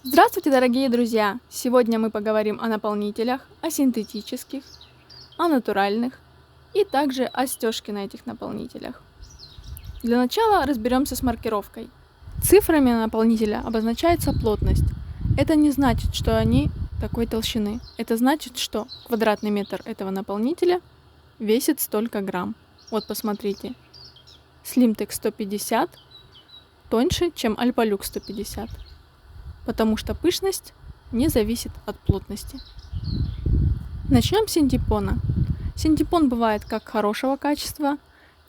Здравствуйте, дорогие друзья! Сегодня мы поговорим о наполнителях, о синтетических, о натуральных и также о стежке на этих наполнителях. Для начала разберемся с маркировкой. Цифрами наполнителя обозначается плотность. Это не значит, что они такой толщины. Это значит, что квадратный метр этого наполнителя весит столько грамм. Вот посмотрите. Slimtex 150 тоньше, чем Alpalux 150. Потому что пышность не зависит от плотности. Начнем с синтепона. Синтепон бывает как хорошего качества,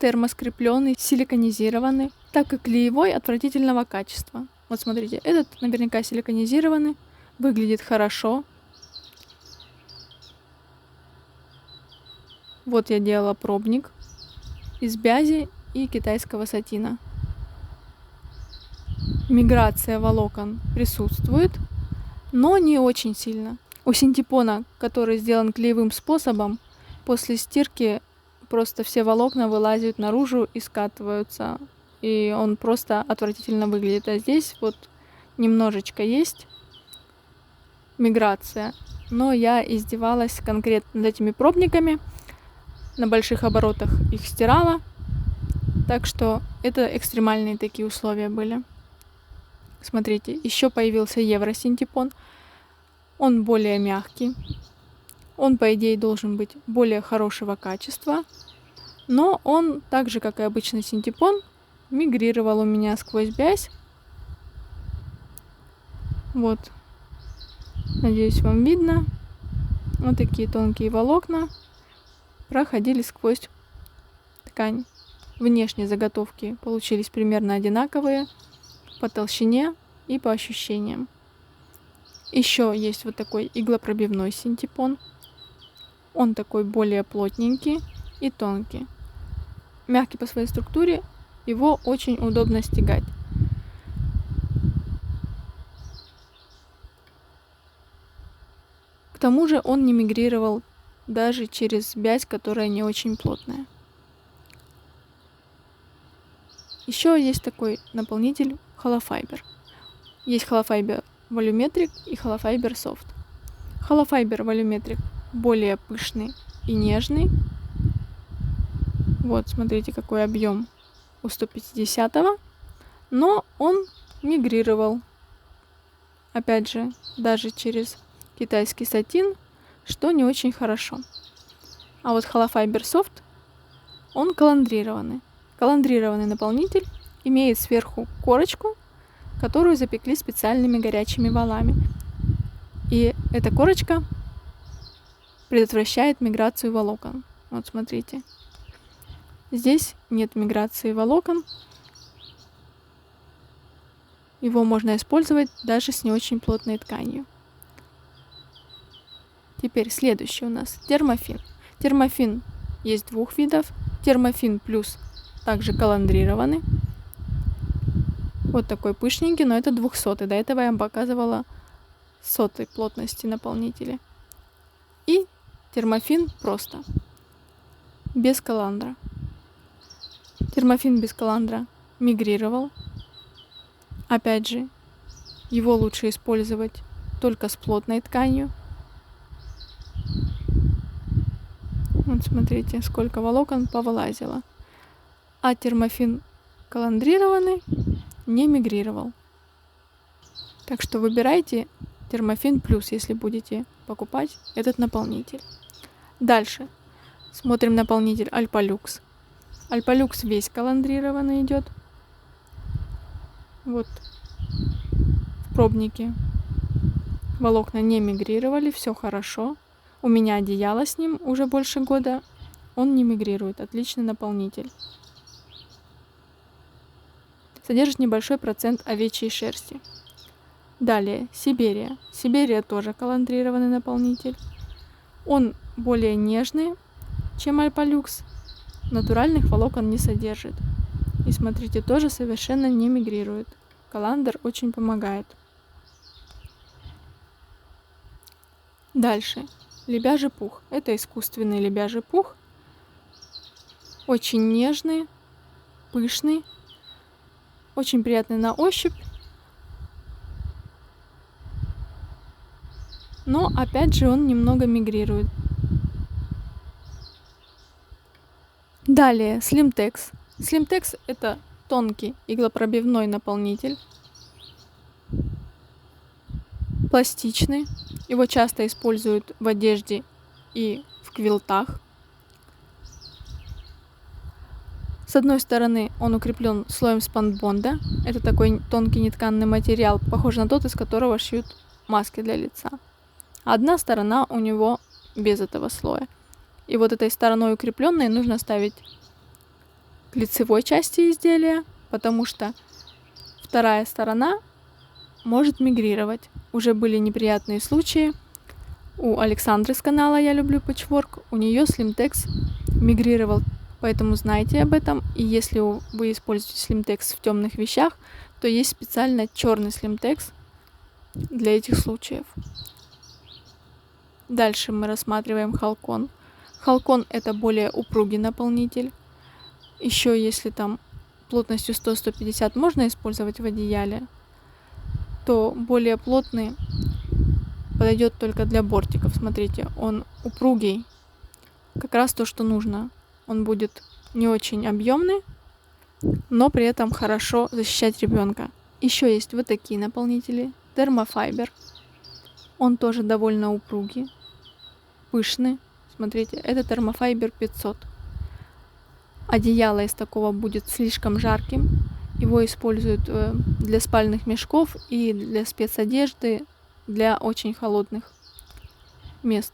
термоскрепленный, силиконизированный, так и клеевой отвратительного качества. Вот смотрите, этот наверняка силиконизированный, выглядит хорошо. Вот я делала пробник из бязи и китайского сатина. Миграция волокон присутствует, но не очень сильно. У синтепона, который сделан клеевым способом, после стирки просто все волокна вылазят наружу и скатываются, и он просто отвратительно выглядит. А здесь вот немножечко есть миграция, но я издевалась конкретно над этими пробниками, на больших оборотах их стирала, так что это экстремальные такие условия были. Смотрите, еще появился евросинтепон. Он более мягкий. Он, по идее, должен быть более хорошего качества. Но он, так же, как и обычный синтепон, мигрировал у меня сквозь бязь. Вот. Надеюсь, вам видно. Вот такие тонкие волокна проходили сквозь ткань. Внешние заготовки получились примерно одинаковые по толщине и по ощущениям. Еще есть вот такой иглопробивной синтепон. Он такой более плотненький и тонкий. Мягкий по своей структуре, его очень удобно стягать. К тому же он не мигрировал даже через бязь, которая не очень плотная. Еще есть такой наполнитель Holofiber. Есть Holofiber Volumetric и Holofiber Soft. Holofiber Volumetric более пышный и нежный. Вот, смотрите, какой объем у 150-го. Но он мигрировал. Опять же, даже через китайский сатин, что не очень хорошо. А вот Holofiber Soft, он коландрированный. Коландрированный наполнитель имеет сверху корочку, которую запекли специальными горячими валами. И эта корочка предотвращает миграцию волокон. Вот смотрите. Здесь нет миграции волокон. Его можно использовать даже с не очень плотной тканью. Теперь следующий у нас термофин. Термофин есть двух видов. Термофин плюс также коландрированный. Вот такой пышненький, но это 200-й. До этого я вам показывала 100-й плотности наполнителя. И термофин просто. Без коландра. Термофин без коландра мигрировал. Опять же, его лучше использовать только с плотной тканью. Вот смотрите, сколько волокон повылазило. А термофин коландрированный не мигрировал. Так что выбирайте термофин плюс, если будете покупать этот наполнитель. Дальше смотрим наполнитель Alpalux. Alpalux весь коландрированный идет. Вот в пробнике волокна не мигрировали, все хорошо. У меня одеяло с ним уже больше года. Он не мигрирует. Отличный наполнитель. Содержит небольшой процент овечьей шерсти. Далее Сиберия. Сиберия тоже коландрированный наполнитель. Он более нежный, чем Alpalux. Натуральных волокон не содержит. И смотрите, тоже совершенно не мигрирует. Коландр очень помогает. Дальше. Лебяжий пух. Это искусственный лебяжий пух. Очень нежный, пышный, очень приятный на ощупь. но опять же он немного мигрирует. Далее Slimtex. Slimtex это тонкий иглопробивной наполнитель, пластичный. Его часто используют в одежде и в квилтах. С одной стороны он укреплен слоем спанбонда. Это такой тонкий нетканный материал, похожий на тот, из которого шьют маски для лица. Одна сторона у него без этого слоя. И вот этой стороной укрепленной нужно ставить к лицевой части изделия, потому что вторая сторона может мигрировать. Уже были неприятные случаи. У Александры с канала «Я люблю пэтчворк», у нее Slimtex мигрировал, поэтому знайте об этом. И если вы используете Slimtex в темных вещах, то есть специально черный Slimtex для этих случаев. Дальше мы рассматриваем Халкон. Халкон это более упругий наполнитель. Еще если там плотностью 100-150 можно использовать в одеяле, то более плотный подойдет только для бортиков. Смотрите, он упругий, как раз то, что нужно. Он будет не очень объемный, но при этом хорошо защищать ребенка. Еще есть вот такие наполнители. Термофайбер. Он тоже довольно упругий, пышный. Смотрите, это термофайбер 500. Одеяло из такого будет слишком жарким. Его используют для спальных мешков и для спецодежды, для очень холодных мест.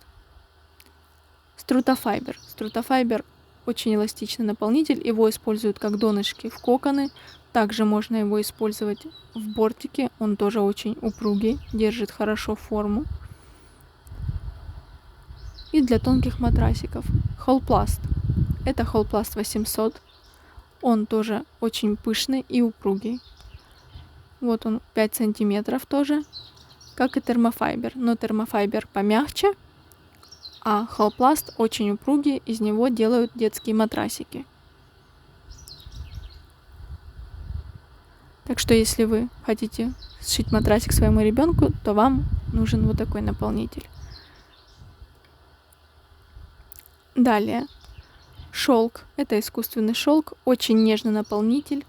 Струтофайбер. Струтофайбер очень эластичный наполнитель. Его используют как донышки в коконы. Также можно его использовать в бортике. Он тоже очень упругий, держит хорошо форму. И для тонких матрасиков. Холпласт. Это Холпласт 800. Он тоже очень пышный и упругий. Вот он 5 сантиметров тоже, как и термофайбер. Но термофайбер помягче, а Холпласт очень упругий, из него делают детские матрасики. Так что если вы хотите сшить матрасик своему ребенку, то вам нужен вот такой наполнитель. Далее. Шелк. Это искусственный шелк, очень нежный наполнитель.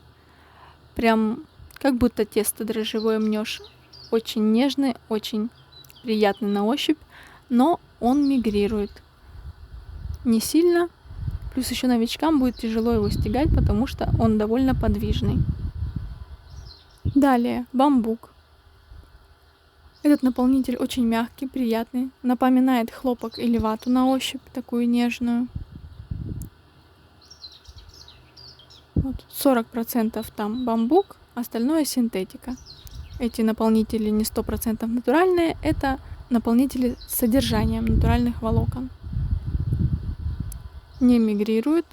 Прям как будто тесто дрожжевое мнешь. Очень нежный, очень приятный на ощупь, но он мигрирует. Не сильно. Плюс еще новичкам будет тяжело его стягать, потому что он довольно подвижный. Далее. Бамбук. Этот наполнитель очень мягкий, приятный. Напоминает хлопок или вату на ощупь, такую нежную. Вот, 40% там бамбук, остальное синтетика. Эти наполнители не 100% натуральные, это наполнители с содержанием натуральных волокон. Не мигрирует,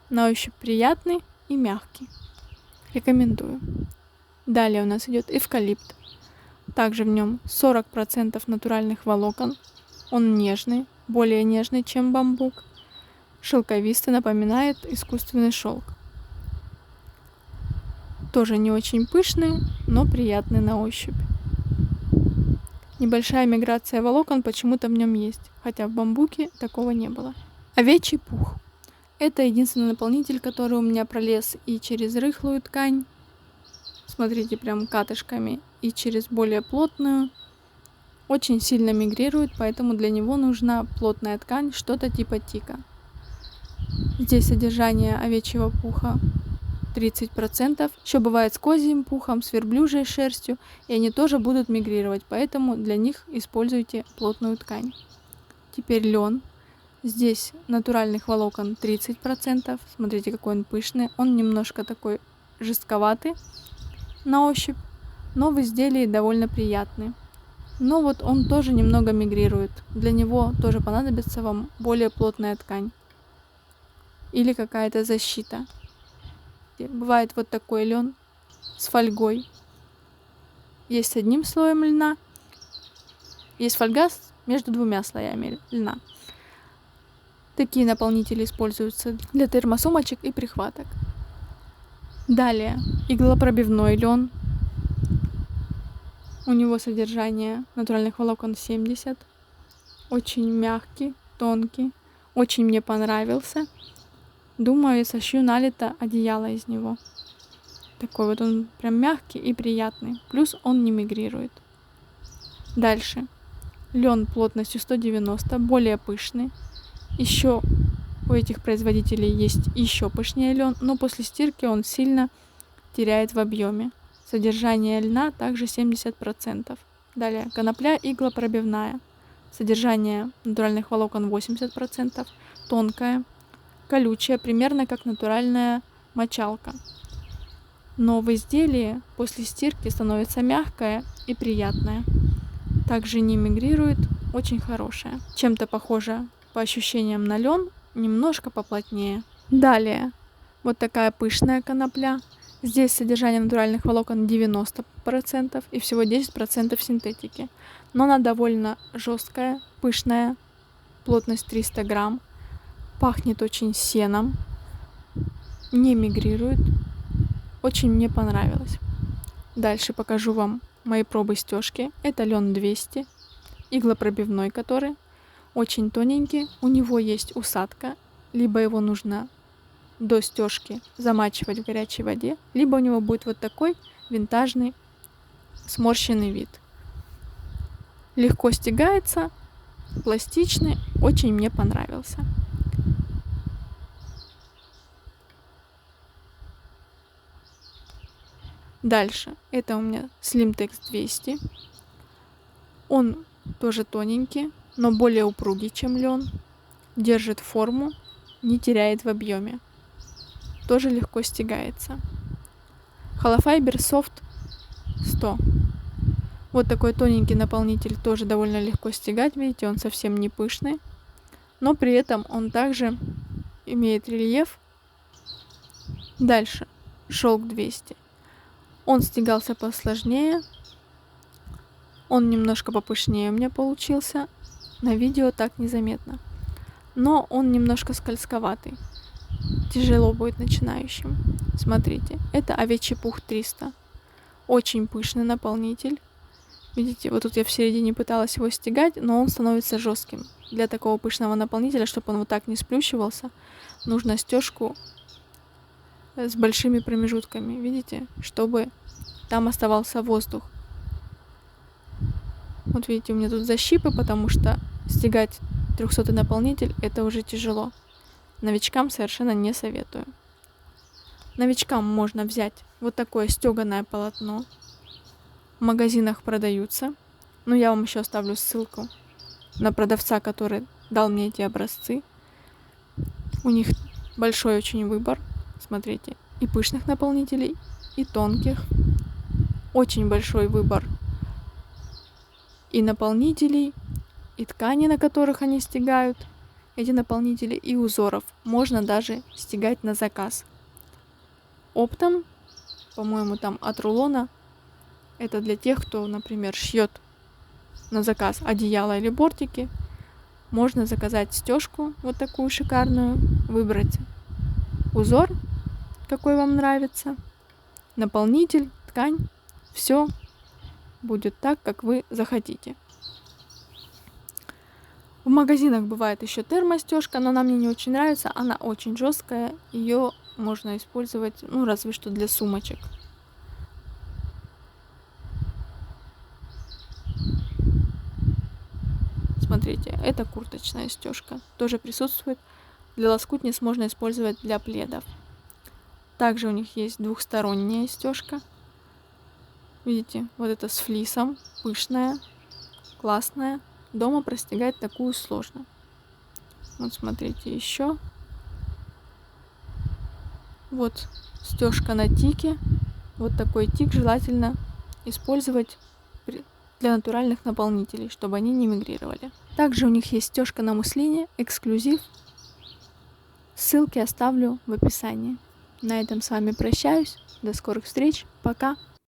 на ощупь приятный и мягкий. Рекомендую. Далее у нас идет эвкалипт. Также в нем 40% натуральных волокон. Он нежный, более нежный, чем бамбук. Шелковистый, напоминает искусственный шелк. Тоже не очень пышный, но приятный на ощупь. Небольшая миграция волокон почему-то в нем есть, хотя в бамбуке такого не было. Овечий пух. Это единственный наполнитель, который у меня пролез и через рыхлую ткань, смотрите, прям катышками, и через более плотную. Очень сильно мигрирует, поэтому для него нужна плотная ткань, что-то типа тика. Здесь содержание овечьего пуха 30%. Еще бывает с козьим пухом, с верблюжьей шерстью, и они тоже будут мигрировать, поэтому для них используйте плотную ткань. Теперь лен. Здесь натуральных волокон 30%. Смотрите, какой он пышный. Он немножко такой жестковатый на ощупь, но в изделии довольно приятный. Но вот он тоже немного мигрирует. Для него тоже понадобится вам более плотная ткань или какая-то защита. Бывает вот такой лен с фольгой. Есть с одним слоем льна, есть фольга между двумя слоями льна. Такие наполнители используются для термосумочек и прихваток. Далее иглопробивной лен. У него содержание натуральных волокон 70. Очень мягкий, тонкий. Очень мне понравился. Думаю, сошью на лето одеяло из него. Такой вот он прям мягкий и приятный. Плюс он не мигрирует. Дальше. Лен плотностью 190, более пышный. Еще у этих производителей есть еще пышнее лен, но после стирки он сильно теряет в объеме. Содержание льна также 70%. Далее. Конопля иглопробивная. Содержание натуральных волокон 80%. Тонкая. Колючая, примерно как натуральная мочалка. Но в изделии после стирки становится мягкое и приятное. Также не мигрирует, очень хорошая. Чем-то похожа по ощущениям на лен, немножко поплотнее. Далее, вот такая пышная конопля. Здесь содержание натуральных волокон 90% и всего 10% синтетики. Но она довольно жесткая, пышная, плотность 300 грамм. Пахнет очень сеном, не мигрирует. Очень мне понравилось. Дальше покажу вам мои пробы стежки. Это лен 200, иглопробивной который. Очень тоненький, у него есть усадка. Либо его нужно до стежки замачивать в горячей воде, либо у него будет вот такой винтажный сморщенный вид. Легко стягается, пластичный, очень мне понравился. Дальше, это у меня Slimtex 200. Он тоже тоненький, но более упругий, чем лен. Держит форму, не теряет в объеме. Тоже легко стягается. Holofiber Soft 100. Вот такой тоненький наполнитель, тоже довольно легко стягать. Видите, он совсем не пышный. Но при этом он также имеет рельеф. Дальше, шелк 200. Он стягался посложнее. Он немножко попышнее у меня получился. На видео так незаметно. Но он немножко скользковатый. Тяжело будет начинающим. Смотрите, это овечий пух 300. Очень пышный наполнитель. Видите, вот тут я в середине пыталась его стягать, но он становится жестким. Для такого пышного наполнителя, чтобы он вот так не сплющивался, нужно стежку с большими промежутками, видите, чтобы там оставался воздух. Вот видите, у меня тут защипы, потому что стягать 300-й наполнитель это уже тяжело. Новичкам совершенно не советую. Новичкам можно взять вот такое стеганое полотно. В магазинах продаются. Но я вам еще оставлю ссылку на продавца, который дал мне эти образцы. У них большой очень выбор. Смотрите, и пышных наполнителей, и тонких. Очень большой выбор и наполнителей, и ткани, на которых они стягают эти наполнители, и узоров. Можно даже стягать на заказ. Оптом, по-моему, там от рулона. Это для тех, кто, например, шьет на заказ одеяло или бортики. Можно заказать стежку вот такую шикарную, выбрать узор, какой вам нравится, наполнитель, ткань. Все будет так, как вы захотите. В магазинах бывает еще термостежка, но она мне не очень нравится. Она очень жесткая. Ее можно использовать, ну, разве что для сумочек. Смотрите, это курточная стежка. Тоже присутствует. Для лоскутниц можно использовать для пледов. Также у них есть двухсторонняя стежка. Видите, вот это с флисом, пышная, классная. Дома простегать такую сложно. Вот смотрите еще. Вот стежка на тике. Вот такой тик желательно использовать для натуральных наполнителей, чтобы они не мигрировали. Также у них есть стежка на муслине, эксклюзив. Ссылки оставлю в описании. На этом с вами прощаюсь. До скорых встреч. Пока.